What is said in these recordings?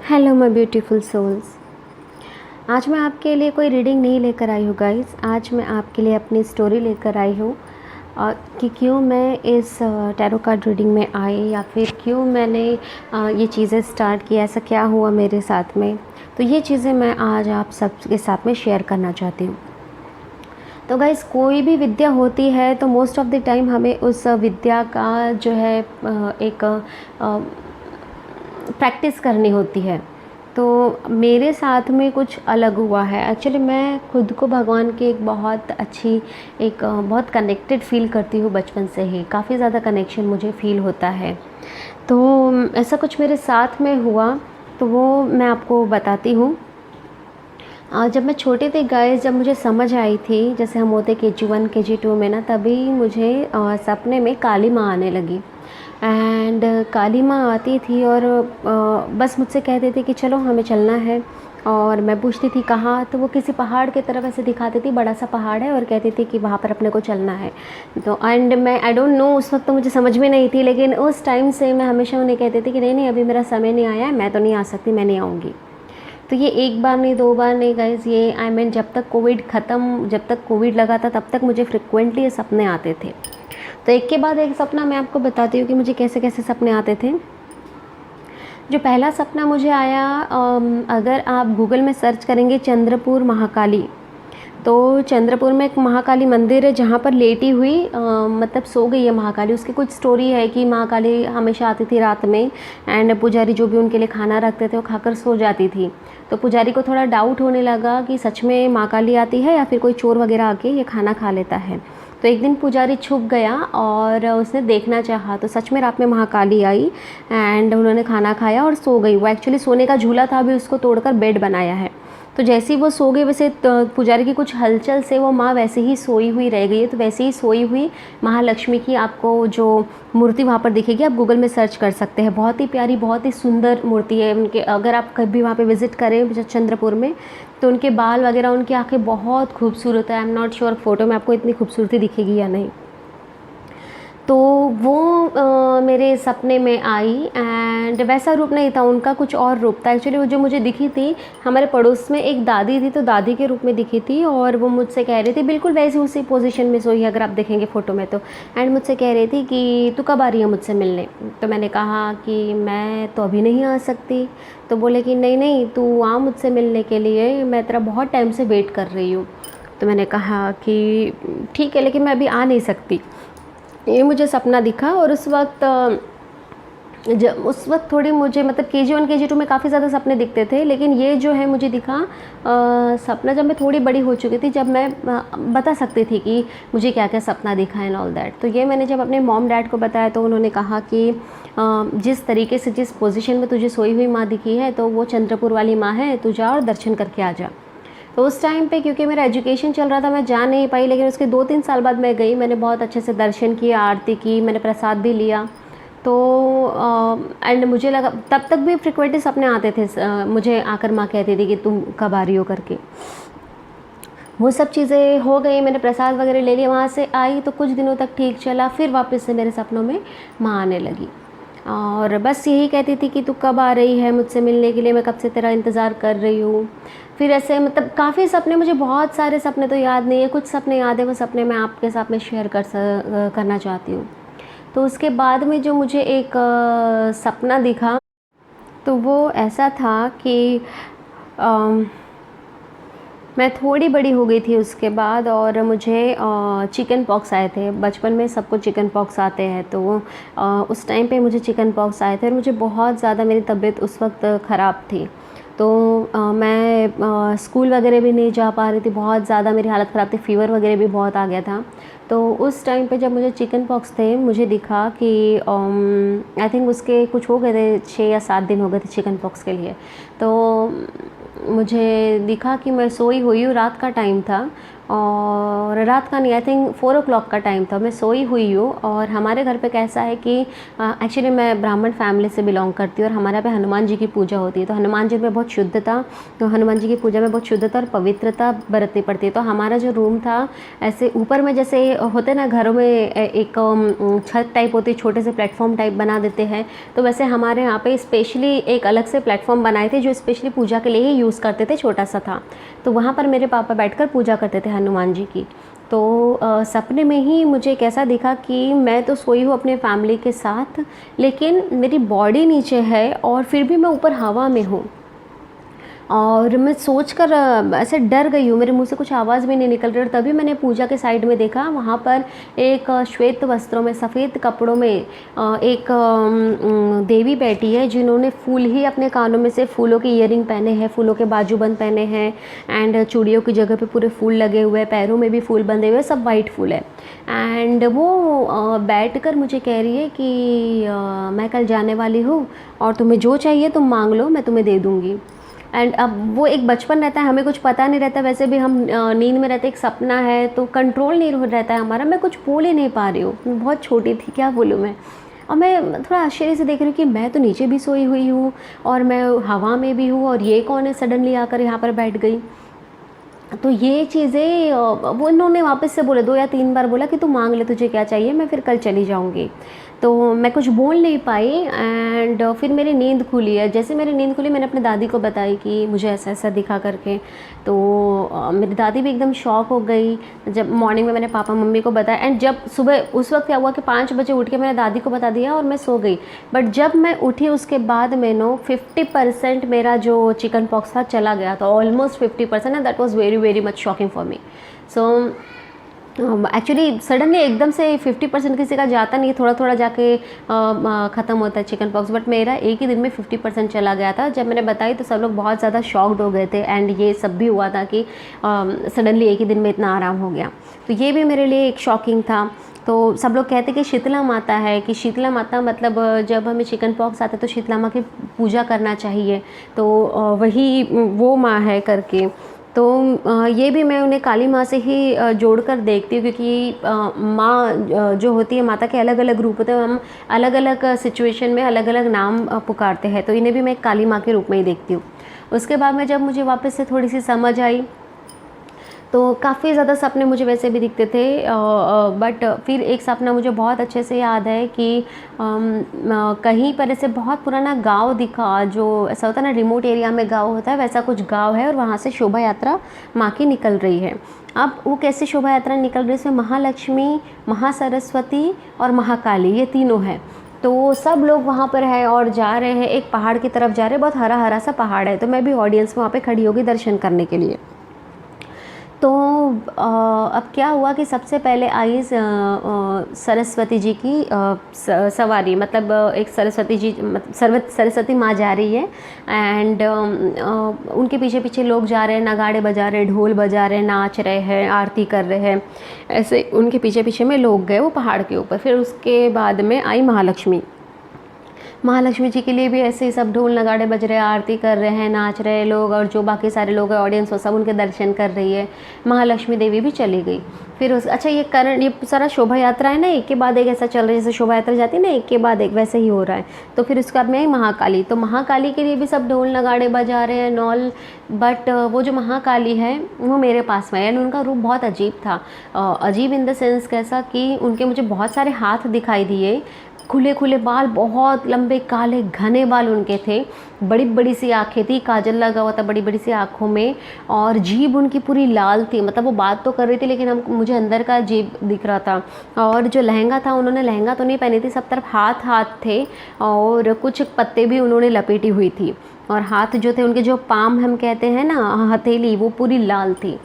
Hello my beautiful souls. आज मैं आपके लिए कोई रीडिंग नहीं लेकर आई हूँ गाइस। आज मैं आपके लिए अपनी स्टोरी लेकर आई हूँ कि क्यों मैं इस टैरो कार्ड रीडिंग में आई या फिर क्यों मैंने ये चीज़ें स्टार्ट की, ऐसा क्या हुआ मेरे साथ में। तो ये चीज़ें मैं आज आप सबके साथ में शेयर करना चाहती हूँ। तो गाइस, कोई भी विद्या होती है तो मोस्ट ऑफ़ द टाइम हमें उस विद्या का जो है एक प्रैक्टिस करनी होती है। तो मेरे साथ में कुछ अलग हुआ है। एक्चुअली मैं खुद को भगवान की एक बहुत अच्छी बहुत कनेक्टेड फ़ील करती हूँ बचपन से ही। काफ़ी ज़्यादा कनेक्शन मुझे फ़ील होता है। तो ऐसा कुछ मेरे साथ में हुआ, तो वो मैं आपको बताती हूँ। जब मैं छोटी थी गाइस, जब मुझे समझ आई थी, जैसे हम होते KG1 KG2 में ना, तभी मुझे सपने में काली माँ आने लगी। एंड काली माँ आती थी और बस मुझसे कहती थी कि चलो हमें चलना है। और मैं पूछती थी कहाँ, तो वो किसी पहाड़ की तरफ ऐसे दिखाती थी, बड़ा सा पहाड़ है, और कहती थी कि वहाँ पर अपने को चलना है। तो एंड मैं आई डोंट नो, उस वक्त तो मुझे समझ में नहीं थी, लेकिन उस टाइम से मैं हमेशा उन्हें कहती थी कि नहीं नहीं, अभी मेरा समय नहीं आया है, मैं तो नहीं आ सकती, मैं नहीं आऊँगी। तो ये एक बार नहीं, दो बार नहीं गाइस, ये आई मीन जब तक कोविड लगा था तब तक मुझे फ्रिक्वेंटली ये सपने आते थे। तो एक के बाद एक सपना मैं आपको बताती हूँ कि मुझे कैसे कैसे सपने आते थे। जो पहला सपना मुझे आया, अगर आप गूगल में सर्च करेंगे चंद्रपुर महाकाली, तो चंद्रपुर में एक महाकाली मंदिर है जहाँ पर लेटी हुई मतलब सो गई है महाकाली। उसकी कुछ स्टोरी है कि महाकाली हमेशा आती थी रात में, एंड पुजारी जो भी उनके लिए खाना रखते थे वो खाकर सो जाती थी। तो पुजारी को थोड़ा डाउट होने लगा कि सच में महाकाली आती है या फिर कोई चोर वगैरह आके ये खाना खा लेता है। तो एक दिन पुजारी छुप गया और उसने देखना चाहा, तो सच में रात में महाकाली आई एंड उन्होंने खाना खाया और सो गई। वो एक्चुअली सोने का झूला था, अभी उसको तोड़कर बेड बनाया है। तो जैसे ही वो सो गई, वैसे पुजारी की कुछ हलचल से वो माँ वैसे ही सोई हुई रह गई है। तो वैसे ही सोई हुई महालक्ष्मी की आपको जो मूर्ति वहाँ पर दिखेगी, आप गूगल में सर्च कर सकते हैं। बहुत ही प्यारी, बहुत ही सुंदर मूर्ति है उनके। अगर आप कभी वहाँ पे विज़िट करें चंद्रपुर में, तो उनके बाल वगैरह, उनकी आँखें बहुत खूबसूरत है। I am not sure photo में आपको इतनी खूबसूरती दिखेगी या नहीं। तो वो मेरे सपने में आई एंड वैसा रूप नहीं था, उनका कुछ और रूप था। एक्चुअली वो जो मुझे दिखी थी, हमारे पड़ोस में एक दादी थी, तो दादी के रूप में दिखी थी। और वो मुझसे कह रही थी, बिल्कुल वैसी उसी पोजीशन में सोई है अगर आप देखेंगे फ़ोटो में तो। एंड मुझसे कह रही थी कि तू कब आ रही है मुझसे मिलने। तो मैंने कहा कि मैं तो अभी नहीं आ सकती। तो बोले कि नहीं नहीं, तू आ मुझसे मिलने के लिए, मैं तेरा बहुत टाइम से वेट कर रही हूँ। तो मैंने कहा कि ठीक है, लेकिन मैं अभी आ नहीं सकती। ये मुझे सपना दिखा। और उस वक्त थोड़ी मुझे मतलब KG1 KG2 में काफ़ी ज़्यादा सपने दिखते थे, लेकिन ये जो है मुझे दिखा सपना जब मैं थोड़ी बड़ी हो चुकी थी, जब मैं बता सकती थी कि मुझे क्या क्या सपना दिखा एंड ऑल दैट। तो ये मैंने जब अपने मॉम डैड को बताया, तो उन्होंने कहा कि जिस तरीके से, जिस पोजीशन में तुझे सोई हुई माँ दिखी है, तो वो चंद्रपुर वाली माँ है, तू जा और दर्शन करके आ जा। तो उस टाइम पे क्योंकि मेरा एजुकेशन चल रहा था, मैं जा नहीं पाई, लेकिन उसके 2-3 साल बाद मैं गई। मैंने बहुत अच्छे से दर्शन किया, आरती की, मैंने प्रसाद भी लिया। तो एंड मुझे लगा, तब तक भी फ्रिक्वेंटली सपने आते थे। मुझे आकर माँ कहती थी कि तुम कब आ रही हो करके। वो सब चीज़ें हो गई, मैंने प्रसाद वगैरह ले लिया, वहाँ से आई तो कुछ दिनों तक ठीक चला। फिर वापस से मेरे सपनों में माँ आने लगी और बस यही कहती थी कि तू कब आ रही है मुझसे मिलने के लिए, मैं कब से तेरा इंतज़ार कर रही हूँ। फिर ऐसे मतलब काफ़ी सपने, मुझे बहुत सारे सपने तो याद नहीं है, कुछ सपने याद है। वो सपने मैं आपके साथ में शेयर करना चाहती हूँ। तो उसके बाद में जो मुझे एक सपना दिखा, तो वो ऐसा था कि मैं थोड़ी बड़ी हो गई थी उसके बाद, और मुझे चिकन पॉक्स आए थे। बचपन में सबको चिकन पॉक्स आते हैं, तो उस टाइम पे मुझे चिकन पॉक्स आए थे और मुझे बहुत ज़्यादा, मेरी तबीयत उस वक्त ख़राब थी। तो मैं स्कूल वगैरह भी नहीं जा पा रही थी, बहुत ज़्यादा मेरी हालत ख़राब थी, फ़ीवर वगैरह भी बहुत आ गया था। तो उस टाइम पे जब मुझे चिकन पॉक्स थे, मुझे दिखा कि आई थिंक उसके कुछ हो गए थे, 6 या 7 दिन हो गए थे चिकन पॉक्स के लिए। तो मुझे दिखा कि मैं सोई हुई हूँ, रात का टाइम था और रात का नहीं, आई थिंक 4 o'clock का टाइम था, मैं सोई हुई हूँ। और हमारे घर पे कैसा है कि एक्चुअली मैं ब्राह्मण फैमिली से बिलोंग करती हूँ और हमारे यहाँ पे हनुमान जी की पूजा होती है, तो हनुमान जी में बहुत शुद्धता, तो हनुमान जी की पूजा में बहुत शुद्धता और पवित्रता बरतनी पड़ती है। तो हमारा जो रूम था ऐसे ऊपर में, जैसे होते ना घरों में एक छत टाइप होती है, छोटे से प्लेटफॉर्म टाइप बना देते हैं, तो वैसे हमारे यहाँ पे स्पेशली एक अलग से प्लेटफॉर्म बनाए थे जो स्पेशली पूजा के लिए ही यूज़ करते थे, छोटा सा था। तो वहाँ पर मेरे पापा बैठकर पूजा करते थे हनुमान जी की। तो सपने में ही मुझे कैसा दिखा कि मैं तो सोई हूँ अपने फैमिली के साथ, लेकिन मेरी बॉडी नीचे है और फिर भी मैं ऊपर हवा में हूँ। और मैं सोचकर ऐसे डर गई हूँ, मेरे मुंह से कुछ आवाज़ भी नहीं निकल रही। और तभी मैंने पूजा के साइड में देखा, वहाँ पर एक श्वेत वस्त्रों में, सफ़ेद कपड़ों में एक देवी बैठी है, जिन्होंने फूल ही अपने कानों में से फूलों के ईयरिंग पहने हैं, फूलों के बाजूबंद पहने हैं, एंड चूड़ियों की जगह पे पूरे फूल लगे हुए हैं, पैरों में भी फूल बंधे हुए, सब वाइट फूल है। एंड वो बैठकर मुझे कह रही है कि मैं कल जाने वाली हूँ और तुम्हें जो चाहिए तुम मांग लो, मैं तुम्हें दे दूँगी। एंड अब वो एक बचपन रहता है, हमें कुछ पता नहीं रहता, वैसे भी हम नींद में रहते, एक सपना है तो कंट्रोल नहीं रहता है हमारा। मैं कुछ बोल ही नहीं पा रही हूँ, मैं बहुत छोटी थी, क्या बोलूँ मैं। और मैं थोड़ा आश्चर्य से देख रही हूँ कि मैं तो नीचे भी सोई हुई हूँ और मैं हवा में भी हूँ, और ये कौन है सडनली आकर यहाँ पर बैठ गई। तो ये चीज़ें वो इन्होंने वापस से बोले 2 या 3 बार बोला कि तू मांग ले, तुझे क्या चाहिए, मैं फिर कल चली जाऊँगी। तो मैं कुछ बोल नहीं पाई। एंड फिर मेरी नींद खुली है। जैसे मेरी नींद खुली, मैंने अपने दादी को बताई कि मुझे ऐसा ऐसा दिखा करके। तो मेरी दादी भी एकदम शॉक हो गई। जब मॉर्निंग में मैंने पापा मम्मी को बताया, एंड जब सुबह उस वक्त क्या हुआ कि 5 बजे उठ के मैंने दादी को बता दिया और मैं सो गई। बट जब मैं उठी उसके बाद मैंने 50% मेरा जो चिकन पॉक्स था चला गया था, almost 50%, and that was very very much shocking for me. So actually suddenly एकदम से 50% किसी का जाता नहीं है, थोड़ा थोड़ा जाके ख़त्म होता है चिकन पॉक्स, बट मेरा एक ही दिन में 50% चला गया था। जब मैंने बताई तो सब लोग बहुत ज़्यादा शॉक्ड हो गए थे, एंड ये सब भी हुआ था कि सडनली एक ही दिन में इतना आराम हो गया। तो ये भी मेरे लिए एक शॉकिंग था। तो सब लोग कहते कि शीतला माता है, कि शीतला माता मतलब जब हमें चिकन पॉक्स आता है तो शीतला माँ की पूजा करना चाहिए, तो वही वो माँ है करके। तो ये भी मैं उन्हें काली माँ से ही जोड़कर देखती हूँ, क्योंकि माँ जो होती है, माता के अलग अलग रूप होते हैं, हम अलग अलग सिचुएशन में अलग अलग नाम पुकारते हैं, तो इन्हें भी मैं काली माँ के रूप में ही देखती हूँ। उसके बाद में जब मुझे वापस से थोड़ी सी समझ आई, तो काफ़ी ज़्यादा सपने मुझे वैसे भी दिखते थे, बट फिर एक सपना मुझे बहुत अच्छे से याद है कि कहीं पर ऐसे बहुत पुराना गांव दिखा, जो ऐसा होता है ना रिमोट एरिया में गांव होता है, वैसा कुछ गांव है, और वहाँ से शोभा यात्रा माँ की निकल रही है। अब वो कैसे शोभा यात्रा निकल रही है, इसमें महालक्ष्मी, महासरस्वती और महाकाली, ये तीनों हैं। तो सब लोग वहाँ पर है और जा रहे हैं, एक पहाड़ की तरफ जा रहे हैं, बहुत हरा हरा सा पहाड़ है। तो मैं भी ऑडियंस में वहाँ पे खड़ी होगी दर्शन करने के लिए। तो अब क्या हुआ कि सबसे पहले आई सरस्वती जी की सवारी, मतलब एक सरस्वती जी, सरस्वती माँ जा रही है, एंड उनके पीछे पीछे लोग जा रहे हैं, नगाड़े बजा रहे हैं, ढोल बजा रहे हैं, नाच रहे हैं, आरती कर रहे हैं, ऐसे उनके पीछे पीछे में लोग गए वो पहाड़ के ऊपर। फिर उसके बाद में आई महालक्ष्मी। महालक्ष्मी जी के लिए भी ऐसे ही सब ढोल नगाड़े बज रहे हैं, आरती कर रहे हैं, नाच रहे हैं लोग, और जो बाकी सारे लोग हैं ऑडियंस, वो सब उनके दर्शन कर रही है। महालक्ष्मी देवी भी चली गई। फिर उस अच्छा ये सारा शोभा यात्रा है ना, एक के बाद एक ऐसा चल रहा है, जैसे शोभा यात्रा जाती है ना एक के बाद एक, वैसे ही हो रहा है। तो फिर उसके बाद में आई महाकाली। तो महाकाली के लिए भी सब ढोल नगाड़े बजा रहे हैं नॉल, बट वो जो महाकाली है वो मेरे पास में है, एंड उनका रूप बहुत अजीब था। अजीब इन द सेंस कैसा कि उनके मुझे बहुत सारे हाथ दिखाई दिए, खुले खुले बाल, बहुत लंबे काले घने बाल उनके थे, बड़ी बड़ी सी आँखें थी, काजल लगा हुआ था बड़ी बड़ी सी आँखों में, और जीभ उनकी पूरी लाल थी। मतलब वो बात तो कर रही थी लेकिन मुझे अंदर का जीभ दिख रहा था। और जो लहंगा था, उन्होंने लहंगा तो नहीं पहनी थी, सब तरफ हाथ हाथ थे, और कुछ पत्ते भी उन्होंने लपेटी हुई थी, और हाथ जो थे उनके, जो पाम हम कहते हैं ना, हथेली, वो पूरी लाल थी।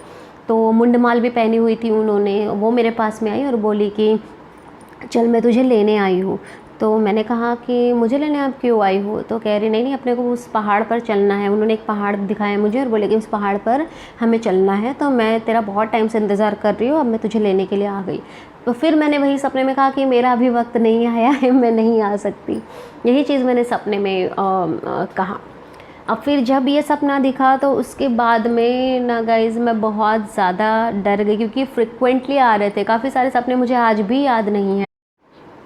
तो मुंडमाल भी पहनी हुई थी उन्होंने। वो मेरे पास में आई और बोली कि चल मैं तुझे लेने आई हूँ। तो मैंने कहा कि मुझे लेने आप क्यों आई हो? तो कह रही नहीं नहीं, अपने को उस पहाड़ पर चलना है। उन्होंने एक पहाड़ दिखाया मुझे और बोले कि उस पहाड़ पर हमें चलना है, तो मैं तेरा बहुत टाइम से इंतज़ार कर रही हूँ, अब मैं तुझे लेने के लिए आ गई। तो फिर मैंने वही सपने में कहा कि मेरा अभी वक्त नहीं आया है, मैं नहीं आ सकती। यही चीज़ मैंने सपने में कहा। अब फिर जब ये सपना दिखा तो उसके बाद में ना गाइज़ मैं बहुत ज़्यादा डर गई, क्योंकि फ्रिक्वेंटली आ रहे थे, काफ़ी सारे सपने मुझे आज भी याद नहीं हैं।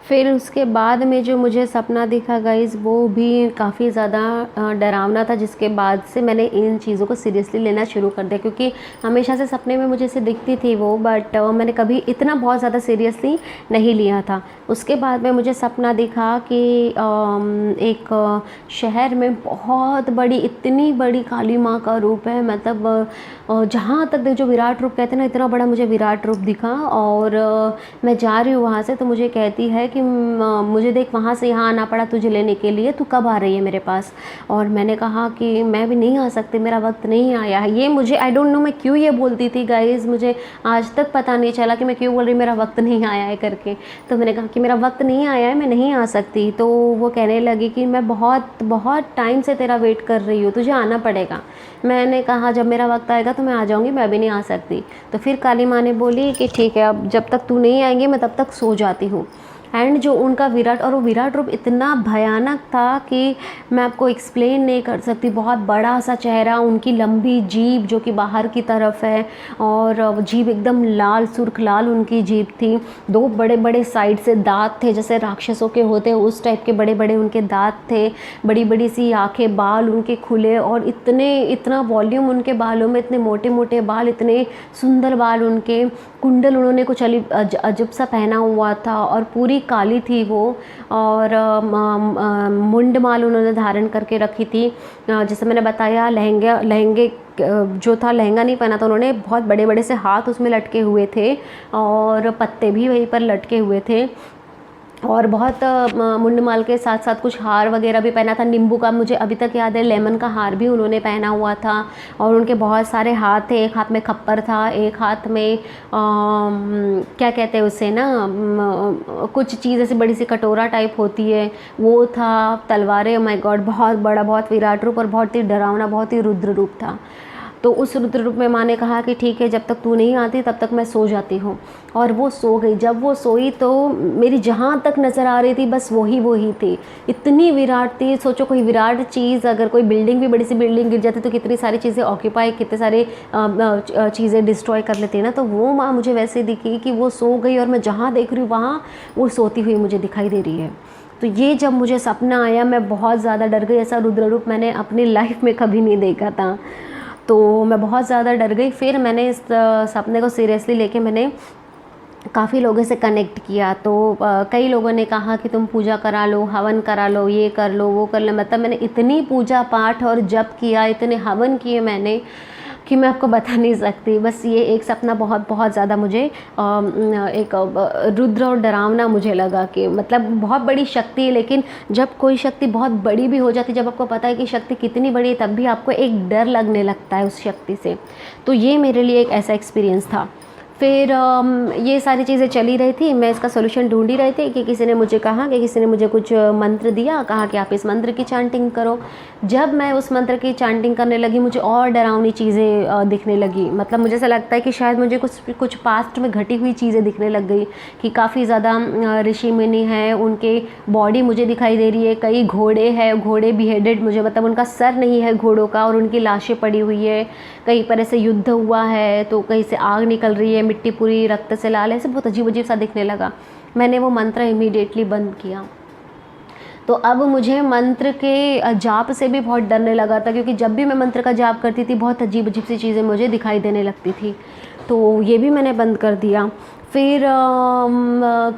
फिर उसके बाद में जो मुझे सपना दिखा गाइज़ वो भी काफ़ी ज़्यादा डरावना था, जिसके बाद से मैंने इन चीज़ों को सीरियसली लेना शुरू कर दिया, क्योंकि हमेशा से सपने में मुझे से दिखती थी वो, बट मैंने कभी इतना बहुत ज़्यादा सीरियसली नहीं लिया था। उसके बाद में मुझे सपना दिखा कि एक शहर में बहुत बड़ी, इतनी बड़ी काली माँ का रूप है, मतलब जहाँ तक जो विराट रूप कहते हैं ना, इतना बड़ा मुझे विराट रूप दिखा। और मैं जा रही हूँ वहाँ से, तो मुझे कहती है कि मुझे देख वहाँ से यहाँ आना पड़ा तुझे लेने के लिए, तू कब आ रही है मेरे पास। और मैंने कहा कि मैं भी नहीं आ सकती, मेरा वक्त नहीं आया है। ये मुझे आई डोंट नो मैं क्यों ये बोलती थी गाइज़, मुझे आज तक पता नहीं चला कि मैं क्यों बोल रही मेरा वक्त नहीं आया है करके। तो मैंने कहा कि मेरा वक्त नहीं आया है, मैं नहीं आ सकती। तो वो कहने लगी कि मैं बहुत बहुत टाइम से तेरा वेट कर रही हूँ, तुझे आना पड़ेगा। मैंने कहा जब मेरा वक्त आएगा तो मैं आ जाऊँगी, मैं अभी नहीं आ सकती। तो फिर काली माँ ने बोली कि ठीक है, अब जब तक तू नहीं आएंगी मैं तब तक सो जाती हूँ। एंड जो उनका विराट, और वो विराट रूप इतना भयानक था कि मैं आपको एक्सप्लेन नहीं कर सकती। बहुत बड़ा सा चेहरा, उनकी लंबी जीभ जो कि बाहर की तरफ है, और वो जीभ एकदम लाल, सुर्ख लाल उनकी जीभ थी। दो बड़े बड़े साइड से दांत थे, जैसे राक्षसों के होते हैं उस टाइप के बड़े बड़े उनके दांत थे। बड़ी बड़ी सी आंखें, बाल उनके खुले, और इतना वॉल्यूम उनके बालों में, इतने मोटे मोटे बाल, इतने सुंदर बाल उनके। कुंडल उन्होंने कुछ अजब सा पहना हुआ था, और पूरी काली थी वो। और मुंड माल उन्होंने धारण करके रखी थी। जैसे मैंने बताया, लहंगे जो था, लहंगा नहीं पहना था उन्होंने, बहुत बड़े बड़े से हाथ उसमें लटके हुए थे, और पत्ते भी वहीं पर लटके हुए थे। और बहुत मुंडमाल के साथ साथ कुछ हार वगैरह भी पहना था। नींबू का, मुझे अभी तक याद है, लेमन का हार भी उन्होंने पहना हुआ था। और उनके बहुत सारे हाथ थे, एक हाथ में खप्पर था, एक हाथ में क्या कहते हैं उसे ना, कुछ चीज़ ऐसी बड़ी सी कटोरा टाइप होती है, वो था। तलवारें, माय गॉड, बहुत बड़ा, बहुत विराट रूप, और बहुत ही डरावना, बहुत ही रुद्र रूप था। तो उस रुद्र रूप में माँ ने कहा कि ठीक है, जब तक तू नहीं आती तब तक मैं सो जाती हूँ। और वो सो गई। जब वो सोई तो मेरी जहाँ तक नज़र आ रही थी बस वही थी। इतनी विराट थी। सोचो, कोई विराट चीज़, अगर कोई बिल्डिंग भी, बड़ी सी बिल्डिंग गिर जाती तो कितनी सारी चीज़ें ऑक्यूपाई, कितने सारे चीज़ें डिस्ट्रॉय कर लेती है ना। तो वो माँ मुझे वैसे दिखी कि वो सो गई, और मैं जहाँ देख रही हूँ वहाँ वो सोती हुई मुझे दिखाई दे रही है। तो ये जब मुझे सपना आया, मैं बहुत ज़्यादा डर गई। ऐसा रुद्र रूप मैंने अपनी लाइफ में कभी नहीं देखा था। तो मैं बहुत ज़्यादा डर गई। फिर मैंने इस सपने को सीरियसली लेके मैंने काफ़ी लोगों से कनेक्ट किया। तो कई लोगों ने कहा कि तुम पूजा करा लो, हवन करा लो, ये कर लो, वो कर लो। मतलब मैंने इतनी पूजा पाठ और जप किया, इतने हवन किए मैंने कि मैं आपको बता नहीं सकती। बस ये एक सपना बहुत बहुत ज़्यादा मुझे एक रुद्र और डरावना मुझे लगा कि मतलब बहुत बड़ी शक्ति है, लेकिन जब कोई शक्ति बहुत बड़ी भी हो जाती, जब आपको पता है कि शक्ति कितनी बड़ी है, तब भी आपको एक डर लगने लगता है उस शक्ति से। तो ये मेरे लिए एक ऐसा एक्सपीरियंस था। फिर ये सारी चीज़ें चली रही थी, मैं इसका सोल्यूशन ढूंढ ही रही थी कि किसी ने मुझे कहा कि किसी ने मुझे कुछ मंत्र दिया, कहा कि आप इस मंत्र की चैंटिंग करो। जब मैं उस मंत्र की चैंटिंग करने लगी, मुझे और डरावनी चीज़ें दिखने लगी। मतलब मुझे ऐसा लगता है कि शायद मुझे कुछ पास्ट में घटी हुई चीज़ें दिखने लग गई, कि काफ़ी ज़्यादा ऋषि मुनि हैं, उनके बॉडी मुझे दिखाई दे रही है। कई घोड़े हैं, घोड़े बिहेडेड, मुझे मतलब उनका सर नहीं है घोड़ों का, और उनकी लाशें पड़ी हुई है। कहीं पर ऐसे युद्ध हुआ है, तो कहीं से आग निकल रही है, मिट्टी पूरी रक्त से लाल है, ऐसे बहुत अजीब अजीब सा दिखने लगा। मैंने वो मंत्र इमीडिएटली बंद किया। तो अब मुझे मंत्र के जाप से भी बहुत डरने लगा था, क्योंकि जब भी मैं मंत्र का जाप करती थी बहुत अजीब अजीब सी चीज़ें मुझे दिखाई देने लगती थी। तो ये भी मैंने बंद कर दिया। फिर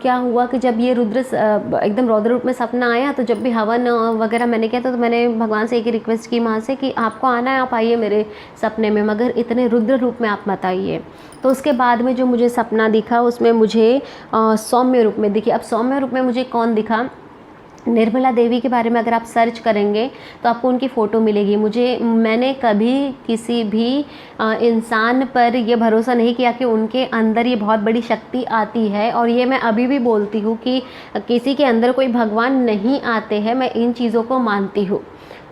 क्या हुआ कि जब ये रुद्र एकदम रौद्र रूप में सपना आया, तो जब भी हवन वगैरह मैंने किया तो मैंने भगवान से एक ही रिक्वेस्ट की, माँ से, कि आपको आना है आप आइए मेरे सपने में, मगर इतने रुद्र रूप में आप मत आइए। तो उसके बाद में जो मुझे सपना दिखा उसमें मुझे सौम्य रूप में दिखी। अब सौम्य रूप में मुझे कौन दिखा? निर्मला देवी के बारे में अगर आप सर्च करेंगे तो आपको उनकी फ़ोटो मिलेगी। मैंने कभी किसी भी इंसान पर ये भरोसा नहीं किया कि उनके अंदर ये बहुत बड़ी शक्ति आती है, और ये मैं अभी भी बोलती हूँ कि किसी के अंदर कोई भगवान नहीं आते हैं, मैं इन चीज़ों को मानती हूँ।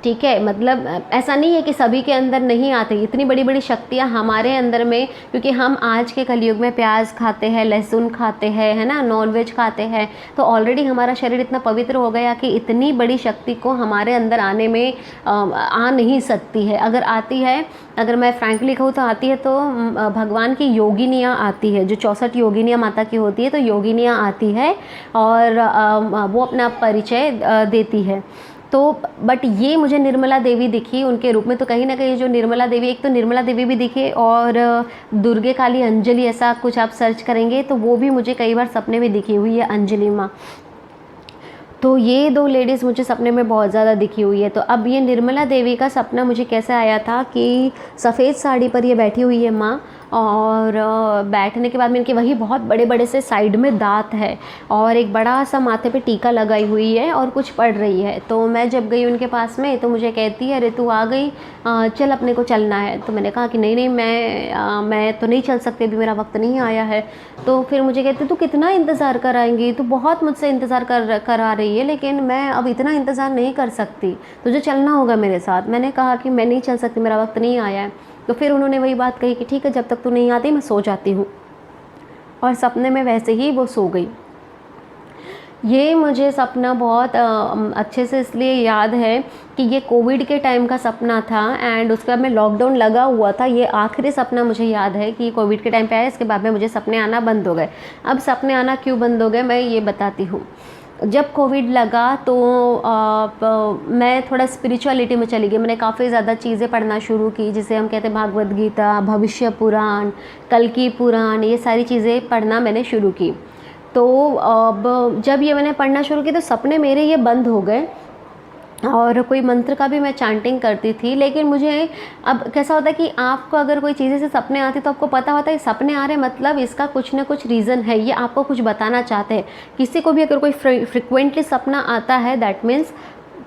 ठीक है, मतलब ऐसा नहीं है कि सभी के अंदर नहीं आती, इतनी बड़ी बड़ी शक्तियाँ हमारे अंदर में, क्योंकि हम आज के कलयुग में प्याज खाते हैं, लहसुन खाते हैं, है ना, नॉनवेज खाते हैं, तो ऑलरेडी हमारा शरीर इतना पवित्र हो गया कि इतनी बड़ी शक्ति को हमारे अंदर आने में आ नहीं सकती है। अगर आती है, अगर मैं फ्रैंकली कहूँ तो आती है तो भगवान की योगिनियाँ आती है, जो 64 योगिनियाँ माता की होती है, तो योगिनियाँ आती है और वो अपना परिचय देती है। तो बट ये मुझे निर्मला देवी दिखी उनके रूप में, तो कहीं ना कहीं जो निर्मला देवी, एक तो निर्मला देवी भी दिखे और दुर्गे काली अंजलि, ऐसा कुछ आप सर्च करेंगे तो वो भी मुझे कई बार सपने में दिखी हुई है, अंजलि माँ। तो ये 2 लेडीज़ मुझे सपने में बहुत ज़्यादा दिखी हुई है। तो अब ये निर्मला देवी का सपना मुझे कैसे आया था कि सफ़ेद साड़ी पर ये बैठी हुई है माँ, और बैठने के बाद में इनके वही बहुत बड़े बड़े से साइड में दांत है और एक बड़ा सा माथे पे टीका लगाई हुई है और कुछ पढ़ रही है। तो मैं जब गई उनके पास में तो मुझे कहती है, अरे तू आ गई, चल अपने को चलना है। तो मैंने कहा कि नहीं नहीं, मैं तो नहीं चल सकती, अभी मेरा वक्त नहीं आया है। तो फिर मुझे कहती, तू कितना इंतज़ार कराएंगी, तू बहुत मुझसे इंतज़ार करा रही है, लेकिन मैं अब इतना इंतज़ार नहीं कर सकती, तुझे चलना होगा मेरे साथ। मैंने कहा कि मैं नहीं चल सकती, मेरा वक्त नहीं आया है। तो फिर उन्होंने वही बात कही कि ठीक है, जब तक तू नहीं आती मैं सो जाती हूँ, और सपने में वैसे ही वो सो गई। ये मुझे सपना बहुत अच्छे से इसलिए याद है कि ये कोविड के टाइम का सपना था, एंड उसके बाद में लॉकडाउन लगा हुआ था। ये आखिरी सपना मुझे याद है कि कोविड के टाइम पे आया, इसके बाद में मुझे सपने आना बंद हो गए। अब सपने आना क्यों बंद हो गए मैं ये बताती हूँ। जब कोविड लगा तो मैं थोड़ा स्पिरिचुअलिटी में चली गई। मैंने काफ़ी ज़्यादा चीज़ें पढ़ना शुरू की, जिसे हम कहते हैं भागवत गीता, भविष्य पुराण, कल्कि पुराण, ये सारी चीज़ें पढ़ना मैंने शुरू की। तो अब जब ये मैंने पढ़ना शुरू की तो सपने मेरे ये बंद हो गए, और कोई मंत्र का भी मैं चैंटिंग करती थी। लेकिन मुझे अब कैसा होता है कि आपको अगर कोई चीज़ें से सपने आते तो आपको पता होता है सपने आ रहे मतलब इसका कुछ ना कुछ रीज़न है, ये आपको कुछ बताना चाहते हैं। किसी को भी अगर कोई फ्रिक्वेंटली सपना आता है दैट मीन्स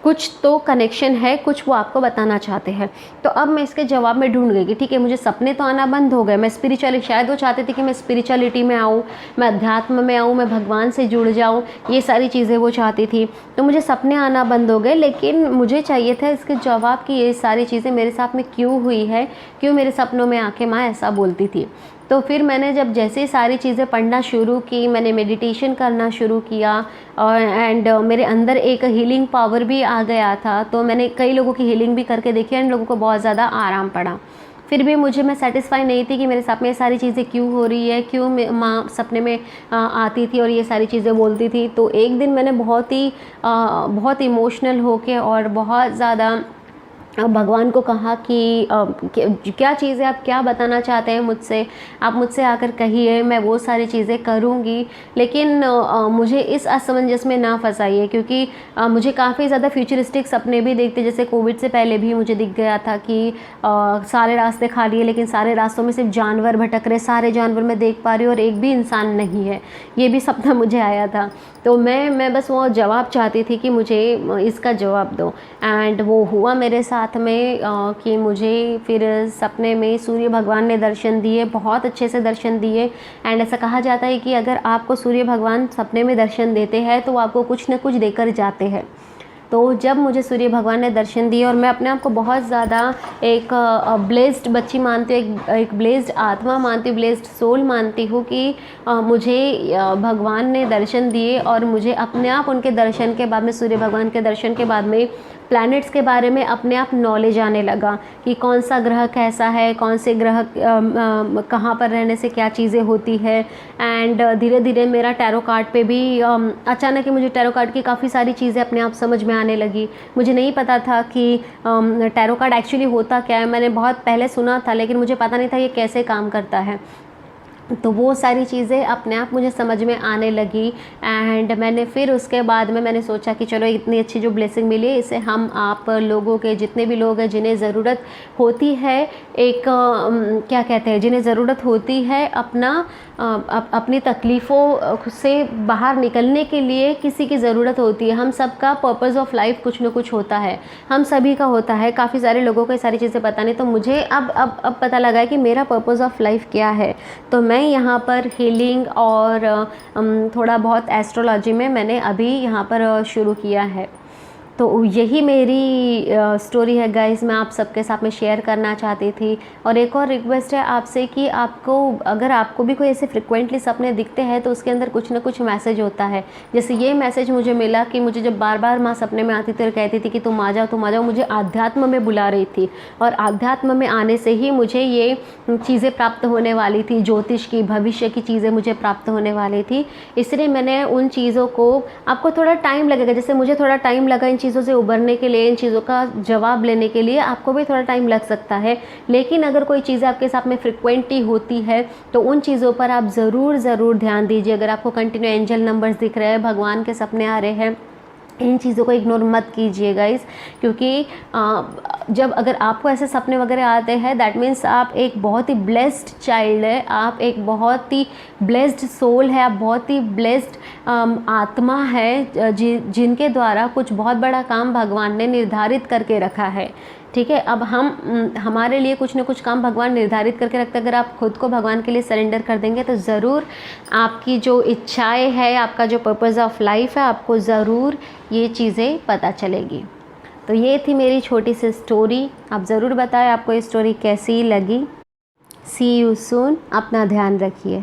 कुछ तो कनेक्शन है, कुछ वो आपको बताना चाहते हैं। तो अब मैं इसके जवाब में ढूंढ गई कि ठीक है, मुझे सपने तो आना बंद हो गए, मैं स्पिरिचुअलिटी, शायद वो चाहते थे कि मैं स्पिरिचुअलिटी में आऊँ, मैं अध्यात्म में आऊँ, मैं भगवान से जुड़ जाऊँ, ये सारी चीज़ें वो चाहती थी। तो मुझे सपने आना बंद हो गए, लेकिन मुझे चाहिए था इसके जवाब कि ये सारी चीज़ें मेरे साथ में क्यों हुई है, क्यों मेरे सपनों में आके माँ ऐसा बोलती थी। तो फिर मैंने जब जैसे सारी चीज़ें पढ़ना शुरू की, मैंने मेडिटेशन करना शुरू किया, और एंड मेरे अंदर एक हीलिंग पावर भी आ गया था। तो मैंने कई लोगों की हीलिंग भी करके देखी, एंड लोगों को बहुत ज़्यादा आराम पड़ा। फिर भी मैं सेटिस्फाई नहीं थी कि मेरे साथ में ये सारी चीज़ें क्यों हो रही है, क्यों माँ सपने में आती थी और ये सारी चीज़ें बोलती थी। तो एक दिन मैंने बहुत इमोशनल होके और बहुत ज़्यादा भगवान को कहा कि क्या चीज़ें आप क्या बताना चाहते हैं मुझसे, आप मुझसे आकर कहिए, मैं वो सारी चीज़ें करूँगी। लेकिन मुझे इस असमंजस में ना फंसाइए, क्योंकि मुझे काफ़ी ज़्यादा फ्यूचरिस्टिक सपने भी देखते, जैसे कोविड से पहले भी मुझे दिख गया था कि सारे रास्ते खाली है, लेकिन सारे रास्तों में सिर्फ जानवर भटक रहे, सारे जानवर मैं देख पा रही हूँ और एक भी इंसान नहीं है। ये भी सपना मुझे आया था। तो मैं बस वो जवाब चाहती थी कि मुझे इसका जवाब दो, एंड वो हुआ मेरे साथ में कि मुझे फिर सपने में सूर्य भगवान ने दर्शन दिए, बहुत अच्छे से दर्शन दिए। एंड ऐसा कहा जाता है कि अगर आपको सूर्य भगवान सपने में दर्शन देते हैं तो आपको कुछ न कुछ देकर जाते हैं। तो जब मुझे सूर्य भगवान ने दर्शन दिए, और मैं अपने आप को बहुत ज़्यादा एक ब्लेस्ड बच्ची मानती हूँ, एक ब्लेस्ड आत्मा मानती हूँ, ब्लेस्ड सोल मानती हूँ कि मुझे भगवान ने दर्शन दिए, और मुझे अपने आप उनके दर्शन के बाद में, सूर्य भगवान के दर्शन के बाद में प्लैनेट्स के बारे में अपने आप नॉलेज आने लगा कि कौन सा ग्रह कैसा है, कौन से ग्रह कहाँ पर रहने से क्या चीज़ें होती है। एंड धीरे धीरे मेरा टैरो कार्ड पे भी अचानक ही मुझे टैरो कार्ड की काफ़ी सारी चीज़ें अपने आप समझ में आने लगी। मुझे नहीं पता था कि टैरो कार्ड एक्चुअली होता क्या है, मैंने बहुत पहले सुना था लेकिन मुझे पता नहीं था ये कैसे काम करता है। तो वो सारी चीज़ें अपने आप मुझे समझ में आने लगी। एंड मैंने फिर उसके बाद में मैंने सोचा कि चलो इतनी अच्छी जो ब्लेसिंग मिली है, इसे हम आप लोगों के, जितने भी लोग हैं जिन्हें ज़रूरत होती है, एक क्या कहते हैं, जिन्हें ज़रूरत होती है अपनी तकलीफ़ों से बाहर निकलने के लिए, किसी की ज़रूरत होती है। हम सबका पर्पज़ ऑफ लाइफ कुछ न कुछ होता है, हम सभी का होता है। काफ़ी सारे लोगों को ये सारी चीज़ें पता नहीं, तो मुझे अब पता लगा है कि मेरा पर्पज़ ऑफ लाइफ क्या है। तो मैं यहाँ पर हीलिंग और थोड़ा बहुत एस्ट्रोलॉजी में मैंने अभी यहाँ पर शुरू किया है। तो यही मेरी स्टोरी है गाइस, मैं आप सबके साथ में शेयर करना चाहती थी। और एक और रिक्वेस्ट है आपसे कि आपको, अगर आपको भी कोई ऐसे फ्रिक्वेंटली सपने दिखते हैं तो उसके अंदर कुछ ना कुछ मैसेज होता है। जैसे ये मैसेज मुझे मिला कि मुझे जब बार बार माँ सपने में आती थी और कहती थी कि तुम आ जाओ तुम आ जाओ, मुझे आध्यात्म में बुला रही थी, और आध्यात्म में आने से ही मुझे ये चीज़ें प्राप्त होने वाली थी, ज्योतिष की, भविष्य की चीज़ें मुझे प्राप्त होने वाली थी। इसलिए मैंने उन चीज़ों को, आपको थोड़ा टाइम लगेगा, जैसे मुझे थोड़ा टाइम लगा इन चीज़ों से उबरने के लिए, इन चीज़ों का जवाब लेने के लिए, आपको भी थोड़ा टाइम लग सकता है। लेकिन अगर कोई चीज़ें आपके साथ में फ्रिक्वेंटली होती है तो उन चीज़ों पर आप ज़रूर ध्यान दीजिए। अगर आपको कंटिन्यू एंजल नंबर्स दिख रहे हैं, भगवान के सपने आ रहे हैं, इन चीज़ों को इग्नोर मत कीजिए गाइस, क्योंकि जब अगर आपको ऐसे सपने वगैरह आते हैं, दैट मीन्स आप एक बहुत ही ब्लेस्ड चाइल्ड है, आप एक बहुत ही ब्लेस्ड सोल है, आप बहुत ही ब्लेस्ड आत्मा है, जिनके द्वारा कुछ बहुत बड़ा काम भगवान ने निर्धारित करके रखा है। ठीक है, अब हमारे लिए कुछ ना कुछ काम भगवान निर्धारित करके रखते हैं। अगर आप खुद को भगवान के लिए सरेंडर कर देंगे तो ज़रूर आपकी जो इच्छाएं है, आपका जो पर्पज़ ऑफ लाइफ है, आपको ज़रूर ये चीज़ें पता चलेगी। तो ये थी मेरी छोटी सी स्टोरी। आप ज़रूर बताएं आपको ये स्टोरी कैसी लगी। सी यू सून, अपना ध्यान रखिए।